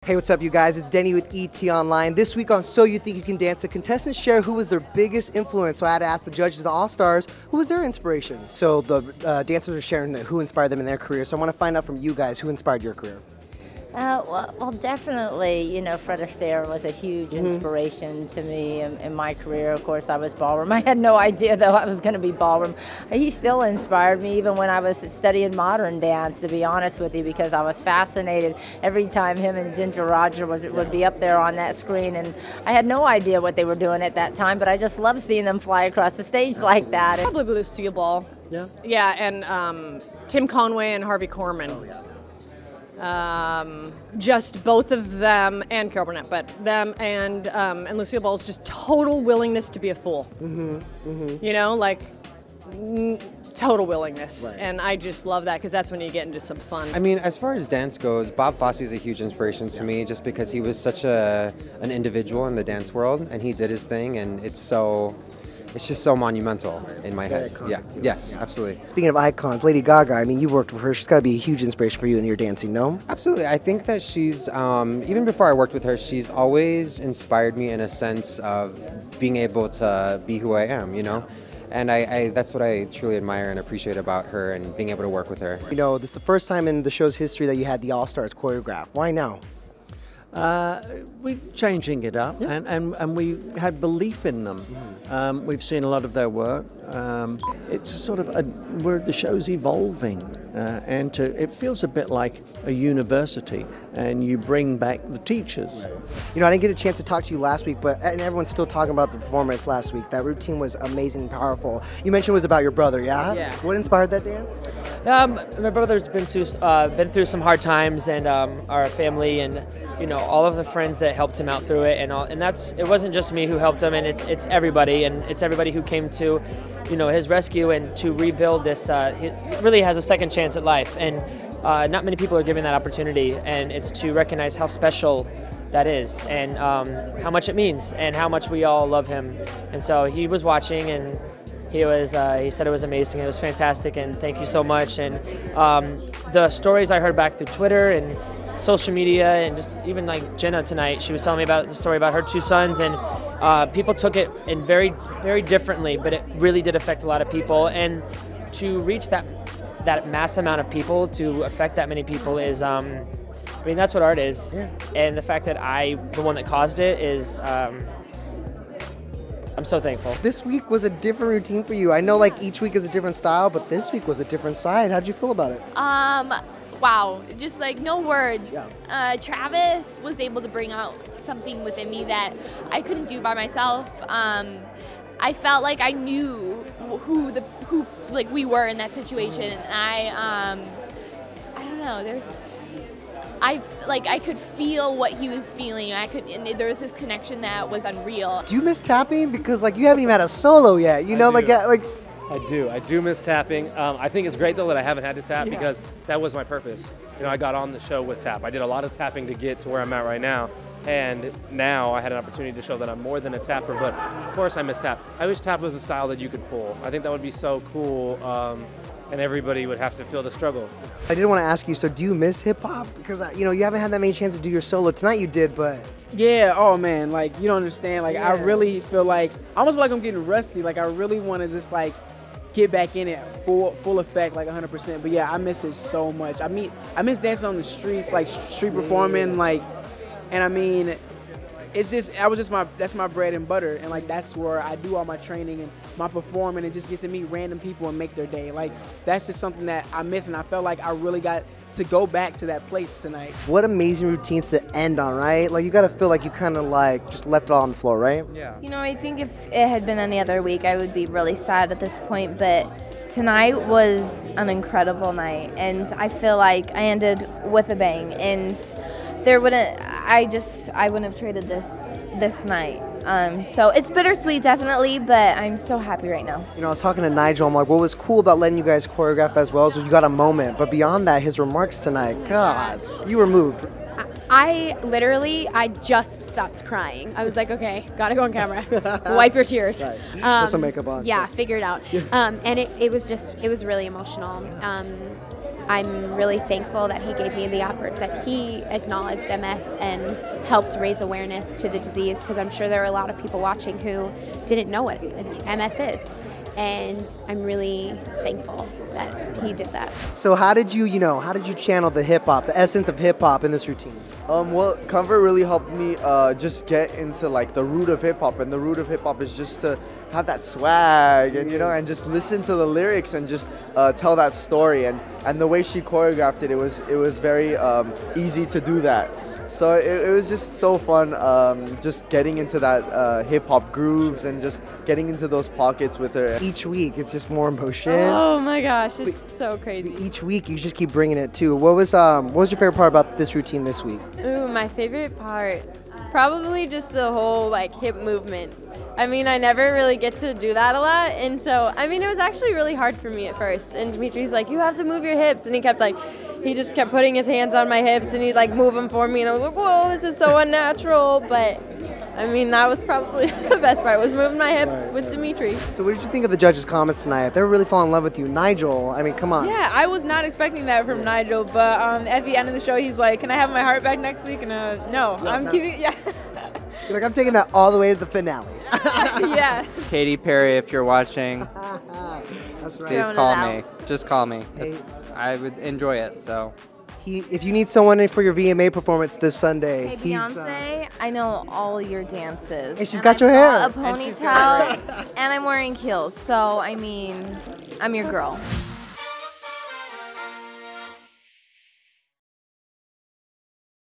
Hey, what's up, you guys? It's Denny with ET Online. This week on So You Think You Can Dance, the contestants share who was their biggest influence. So I had to ask the judges, the All-Stars, who was their inspiration? So the dancers are sharing who inspired them in their career. So I want to find out from you guys, who inspired your career? Well, definitely, you know, Fred Astaire was a huge inspiration to me in my career. Of course, I was ballroom. I had no idea, though, I was going to be ballroom. He still inspired me even when I was studying modern dance, to be honest with you, because I was fascinated every time him and Ginger Rogers would be up there on that screen. And I had no idea what they were doing at that time, but I just loved seeing them fly across the stage like that. Probably Lucille Ball. Yeah? Yeah, and Tim Conway and Harvey Korman. Oh, yeah. Just both of them, and Carol Burnett, but them and Lucille Ball's just total willingness to be a fool. You know, like total willingness. Right. And I just love that because that's when you get into some fun. I mean, as far as dance goes, Bob Fosse is a huge inspiration to me just because he was such an individual in the dance world and he did his thing, and it's just so monumental in my head. iconic, Yeah. too. Yes, absolutely. Speaking of icons, Lady Gaga, I mean, you worked with her. She's got to be a huge inspiration for you in your dancing, no? Absolutely. I think that she's, even before I worked with her, she's always inspired me in a sense of being able to be who I am, you know? And that's what I truly admire and appreciate about her and being able to work with her. You know, this is the first time in the show's history that you had the All-Stars choreographed. Why now? We're changing it up, and we had belief in them. We've seen a lot of their work. It's sort of where the show's evolving, and it feels a bit like a university, and you bring back the teachers. You know, I didn't get a chance to talk to you last week, and everyone's still talking about the performance last week. That routine was amazing and powerful. You mentioned it was about your brother, yeah? Yeah. What inspired that dance? My brother's been through some hard times, and our family, and you know, all of the friends that helped him out through it, and it wasn't just me who helped him, and it's everybody, and it's everybody who came to, you know, his rescue and to rebuild this. He really has a second chance at life, and not many people are given that opportunity, and it's to recognize how special that is, and how much it means, and how much we all love him. And so he was watching, and he said it was amazing, it was fantastic, and thank you so much. And the stories I heard back through Twitter and social media, and just even like Jenna tonight, she was telling me about the story about her two sons, and people took it in very, very differently, but it really did affect a lot of people. And to reach that mass amount of people, to affect that many people is, I mean, that's what art is. Yeah. And the fact that the one that caused it is, I'm so thankful. This week was a different routine for you. I know like each week is a different style, but this week was a different side. How'd you feel about it? Wow, just like no words. Yeah. Travis was able to bring out something within me that I couldn't do by myself. I felt like I knew who like we were in that situation, and I don't know. I could feel what he was feeling. And there was this connection that was unreal. Do you miss tapping? Because like you haven't even had a solo yet. You know, like. I do miss tapping. I think it's great though that I haven't had to tap because that was my purpose. You know, I got on the show with tap. I did a lot of tapping to get to where I'm at right now, and now I had an opportunity to show that I'm more than a tapper, but of course I miss tap. I wish tap was a style that you could pull. I think that would be so cool, and everybody would have to feel the struggle. I did want to ask you, so do you miss hip-hop? Because, you know, you haven't had that many chances to do your solo. Tonight you did, but... Yeah, oh man, like, you don't understand. Like, I really feel like, I almost feel like I'm getting rusty. Like, I really want to just, like, get back in it full effect, like 100%. But yeah, I miss it so much. I miss dancing on the streets, like street performing, like, and I mean, that's my bread and butter, and like that's where I do all my training and my performing, and just get to meet random people and make their day. Like that's just something that I miss, and I felt like I really got to go back to that place tonight. What amazing routines to end on, right? Like you gotta feel like you kind of like just left it all on the floor, right? Yeah. You know, I think if it had been any other week, I would be really sad at this point, but tonight was an incredible night, and I feel like I ended with a bang, and I wouldn't have traded this night. So it's bittersweet, definitely, but I'm so happy right now. You know, I was talking to Nigel. I'm like, what was cool about letting you guys choreograph as well is you got a moment. But beyond that, his remarks tonight, God, you were moved. I just stopped crying. I was like, okay, gotta go on camera. Wipe your tears. Right. Put some makeup on. Yeah, figure it out. And it was really emotional. I'm really thankful that he gave me the that he acknowledged MS and helped raise awareness to the disease, because I'm sure there are a lot of people watching who didn't know what MS is. And I'm really thankful that he did that. So how did you channel the hip hop, the essence of hip hop in this routine? Well, Comfort really helped me just get into like the root of hip hop, and the root of hip hop is just to have that swag and and just listen to the lyrics and just tell that story. And the way she choreographed it, it was very easy to do that. So it was just so fun, just getting into that hip hop grooves and just getting into those pockets with her. Each week, it's just more emotion. Oh my gosh, it's so crazy. Each week, you just keep bringing it too. What was your favorite part about this routine this week? Ooh, my favorite part, probably just the whole like hip movement. I mean, I never really get to do that a lot, and so I mean, it was actually really hard for me at first. And Dimitri's like, "You have to move your hips," and he just kept putting his hands on my hips and he'd like move them for me, and I was like, whoa, this is so unnatural. But I mean, that was probably the best part, was moving my hips with Dimitri. So what did you think of the judges' comments tonight? They were really falling in love with you. Nigel, I mean, come on. Yeah, I was not expecting that from Nigel, but at the end of the show, he's like, can I have my heart back next week? And no, I'm keeping, yeah. You're like, I'm taking that all the way to the finale. Yeah. Katy Perry, if you're watching, That's right. please call me. Just call me. I would enjoy it. So. If you need someone in for your VMA performance this Sunday. Hey, Beyonce, I know all your dances. Hey, she's got your hair. A ponytail, and I'm wearing heels. So, I mean, I'm your girl.